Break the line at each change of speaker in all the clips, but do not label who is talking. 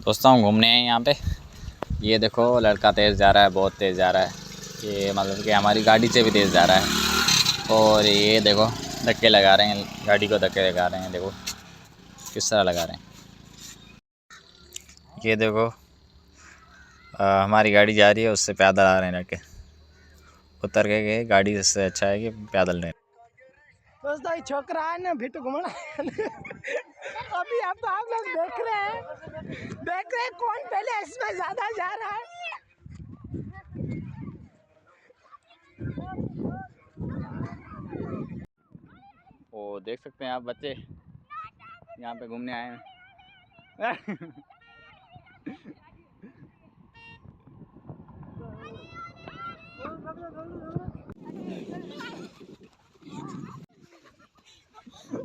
दोस्तों हम घूमने हैं यहाँ पे। ये देखो लड़का तेज़ जा रहा है, बहुत तेज़ जा रहा है। ये मतलब कि हमारी गाड़ी से भी तेज़ जा रहा है। और ये देखो धक्के लगा रहे हैं, गाड़ी को धक्के लगा रहे हैं। देखो किस तरह लगा रहे हैं। ये देखो हमारी गाड़ी जा रही है, उससे पैदल आ रहे हैं लड़के। उतर के गए, गाड़ी से अच्छा है कि पैदल नहीं।
दोस्तों ये छोकरा है ना भिट्टू घुमाना अभी आप लोग देख रहे हैं कौन पहले इसमें ज्यादा जा रहा है।
वो देख सकते हैं आप, बच्चे यहाँ पे घूमने आए हैं।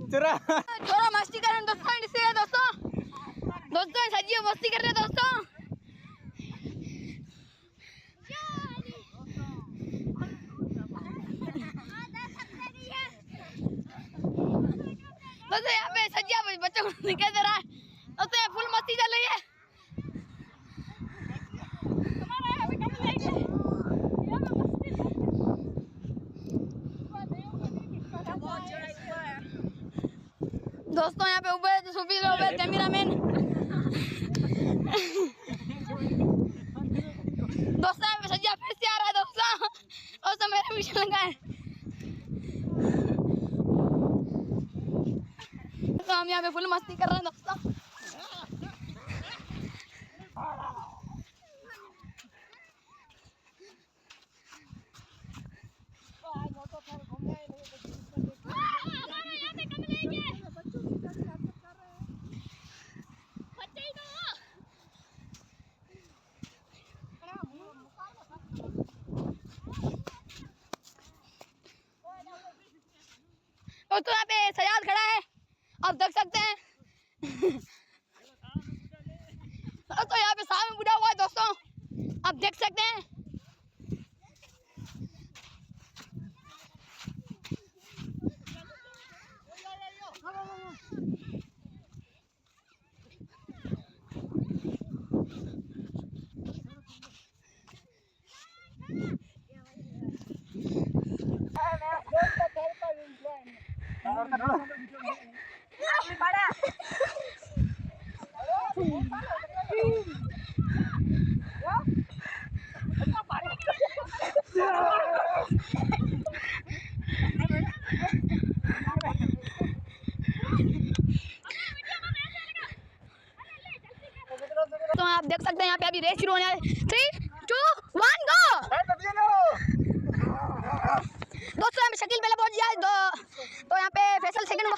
थोड़ा मस्ती कर रहे हैं दोस्तों, इसलिए दोस्तों सजिए मस्ती कर रहे हैं दोस्तों। दोस्तों यहाँ पे सजिया बच्चों को निकल दे रहा है। दोस्तों यहाँ फुल मस्ती चल रही है। दोस्तों यहाँ पे उबैद सुफी उबैद कैमरामैन। दोस्तों यहाँ पे सज्जा फिर से आ रहा है दोस्तों मेरे पीछे लगा है। तो हम यहाँ पे फुल मस्ती कर रहे हैं दोस्तों। दोस्तों यहाँ पे सजाद खड़ा है, आप देख सकते हैं। दोस्तों यहाँ पे सामने बुढ़ा हुआ है दोस्तों, आप देख सकते हैं। तो आप देख सकते हैं यहाँ पे अभी रेस शुरू होने वाली है। 3, 2, 1 गो। दोस्तों यहाँ पे शकील पहले पहुंच गया तो यहाँ पे फैसल सेकंड में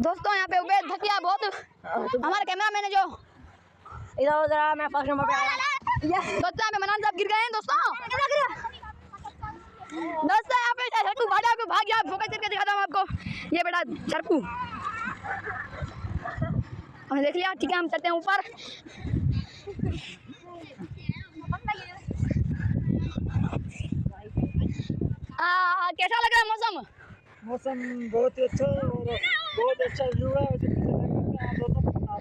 दोस्तों यहाँ पे उबैद भटिया बहुत हमारे कैमरामैन है जो
इधर उधर मैं फर्स्ट नंबर पे आया।
दोस्तों यहाँ पे मनान साहब गिर गए हैं दोस्तों यहाँ पे छरकू भागा को भाग गया। फोकस करके दिखाता हूँ आपको, ये बेटा छरकू हमने देख लिया। ठीक है हम चलते हैं ऊपर। कैसा लग रहा है मौसम?
मौसम बहुत ही अच्छा है और बहुत अच्छा व्यू है।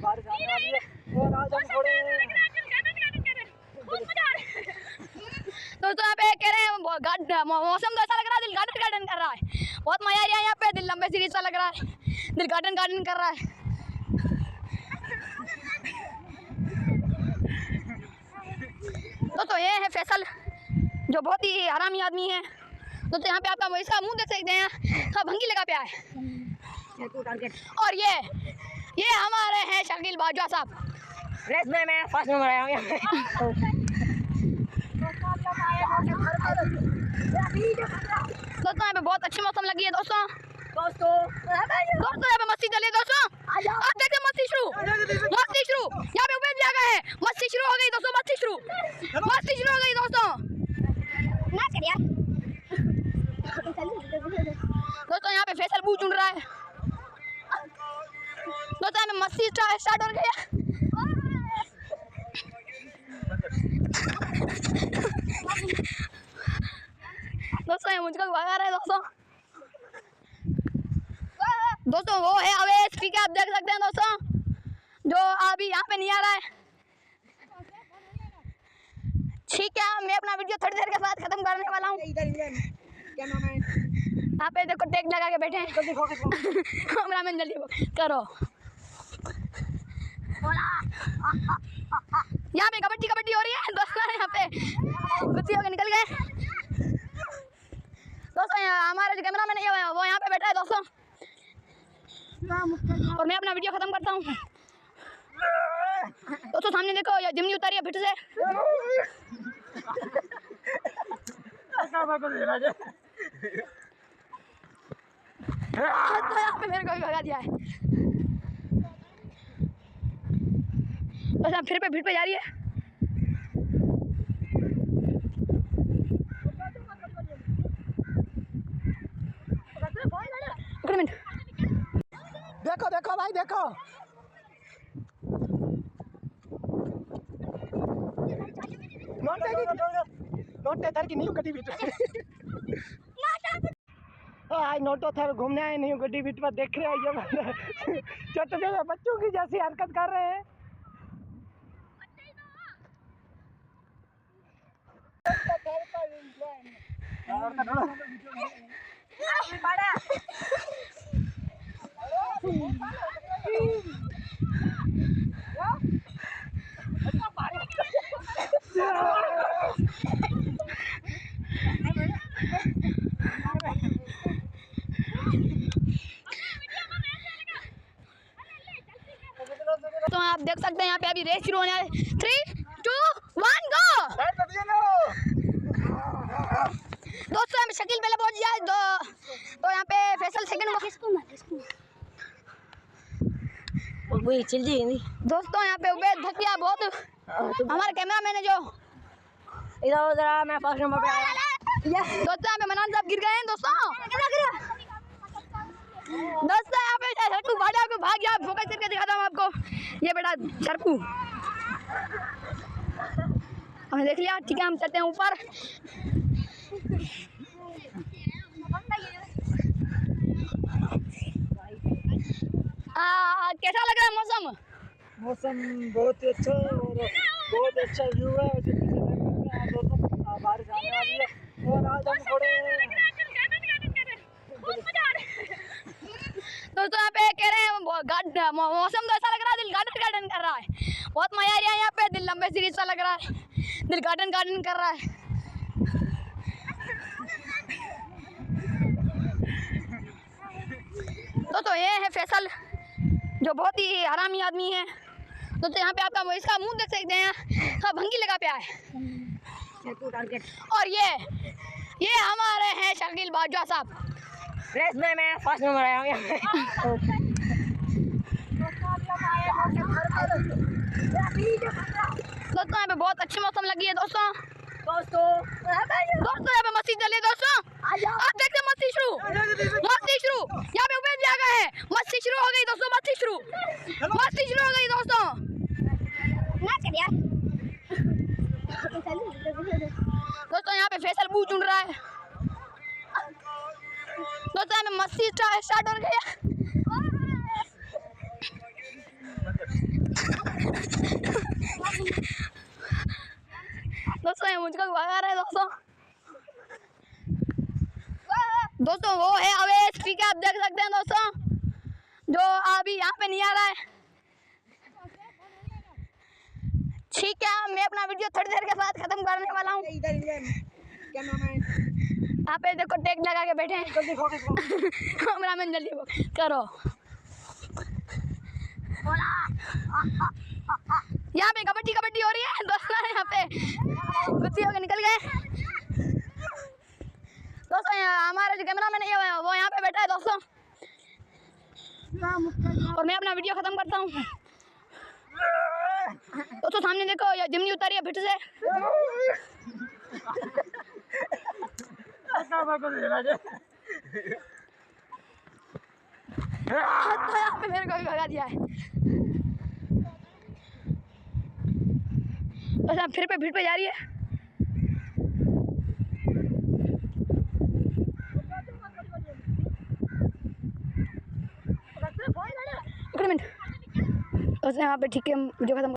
बारिश आने वाली है और आज हम थोड़े
दोस्तों यहाँ पे कह रहे हैं मौसम तो ऐसा लग रहा है दिल गार्डन गार्डन कर रहा है। बहुत मजा आ रहा है यहाँ पे, दिल लंबे सीरीज सा लग रहा है, दिल गार्डन गार्डन कर रहा है। दोस्तों ये है फैसल जो बहुत ही हरामी आदमी है। दोस्तों यहाँ पे आपका इसका मुंह देख सकते हैं, हाँ भंगी लगा पे है। और ये हमारे हैं शकील बाजवा साहब।
रेस में मैं फर्स्ट नंबर आया हूँ।
दोस्तों यहाँ पे बहुत अच्छी मौसम लगी है दोस्तों यहाँ पे मस्ती चली दोस्तों। आप देखते मस्ती शुरू यहाँ पे उबैद भी आ गए हैं। मस्ती शुरू हो गई दोस्तों, मस्ती शुरू हो गई दोस्तों। दोस्तों यहाँ पे फैसल बू चुन रहा है। दोस्तों यहाँ पे मस्ती स्टार्ट हो गई है। दोस्तों ये मुझको भगा रहा है दोस्तों वो है अवेश स्पीकर आप देख सकते हैं दोस्तों, जो अभी यहाँ पे नहीं आ रहा है। ठीक है, मैं अपना वीडियो थोड़ी देर के बाद खत्म करने वाला हूँ। यहाँ पे देखो टेक लगा के बैठे हैं। कैमरामैन जल्दी करो। यहाँ पे कबड्डी हो रही है दोस्तों। यहाँ पे गुत्ती होकर निकल गए दोस्तों। हमारा जो कैमरामैन है वो यहाँ पे बैठा है दोस्तों, और मैं अपना वीडियो खत्म करता हूँ दोस्तों। सामने देखो ये जिमनी उतारी है फिट से। यहाँ पे मेरे को भी भगा दिया है। बस फिर पे भीड़ पे जा रही है।
देखो देखो भाई देखो, नोटे थर की नहीं गड्डी बीट आज नोटो थर घूमने आए नहीं गड्डी बीट पर देख रहे हो ये छोटे छोटे बच्चों की जैसी हरकत कर रहे हैं।
तो आप देख सकते हैं यहाँ पे अभी रेस शुरू होने वाली। 3, 2, 1 गो दोस्तों। हम शकील पहले पहुंच गया तो यहाँ पे फैसल सेकंड दोस्तों। यहाँ पे उबैद धकिया बहुत हमारे कैमरामैन है जो इधर मैं फर्स्ट नंबर पे आया दोस्तों। यहाँ पे मनान साहब गिर गए हैं दोस्तों। दोस्तों यहाँ पे सरकू भाड़ा को भाग गया। फोकस करके दिखाता हूँ आपको, ये बेटा सरकू हमने देख लिया। ठीक है, हम चलते हैं ऊपर। कैसा लग रहा है मौसम?
मौसम बहुत अच्छा और बहुत अच्छा व्यू है। बारिश आने वाली है और आज हम थोड़े
दोस्तों यहाँ पे कह रहे हैं मौसम तो ऐसा लग रहा है दिल गार्डन कर रहा है। बहुत मजा आ रहा है यहाँ पे, दिल लंबे सीरीज सा लग रहा है, दिल गार्डन कर रहा है। दोस्तों ये है फैसल जो बहुत ही हरामी आदमी है दोस्तों। यहाँ पे आपका इसका मुंह देख सकते हैं, हाँ भंगी लगा पे आए। और ये हमारे हैं शकील बाजवा साहब।
रेस में मैं फर्स्ट नंबर आया हूँ।
दोस्तों यहाँ पे बहुत अच्छी मौसम लगी है दोस्तों। यहाँ पे मस्ती चल रही है दोस्तों। आप देखते हैं मस्ती शुरू। यहाँ पे उबैद भी आ गए हैं। मस्ती शुरू हो गई दोस्तों, मस्ती शुरू हो गई दोस्तों। दोस्तों यहाँ पे फैसल बू चुन रहा है दोस्तों। यहाँ पे मस्ती स्टार्ट हो गई है। दोस्तों ये मुझको भगा रहे हैं दोस्तों। वो है अवेश स्पीकर आप देख सकते हैं दोस्तों, जो अभी यहाँ पे नहीं आ रहा है। ठीक है, मैं अपना वीडियो थोड़ी देर के बाद खत्म करने वाला हूँ। यहाँ पे देखो टेक लगा के बैठे हैं। कैमरामैन जल्दी करो। यहाँ पे कबड्डी हो रही है दोस्तों। यहाँ पे गुत्ती होकर निकल गए दोस्तों। हमारा जो कैमरामैन है वो यहाँ पे बैठा है दोस्तों, और मैं अपना वीडियो खत्म करता हूँ दोस्तों। सामने देखो ये जिमनी उतारी है फिट से। यहाँ पे मेरे को भी भगा दिया है। बस फिर पे भीड़ पे जा रही है। बस यहाँ पे ठीक है वीडियो खत्म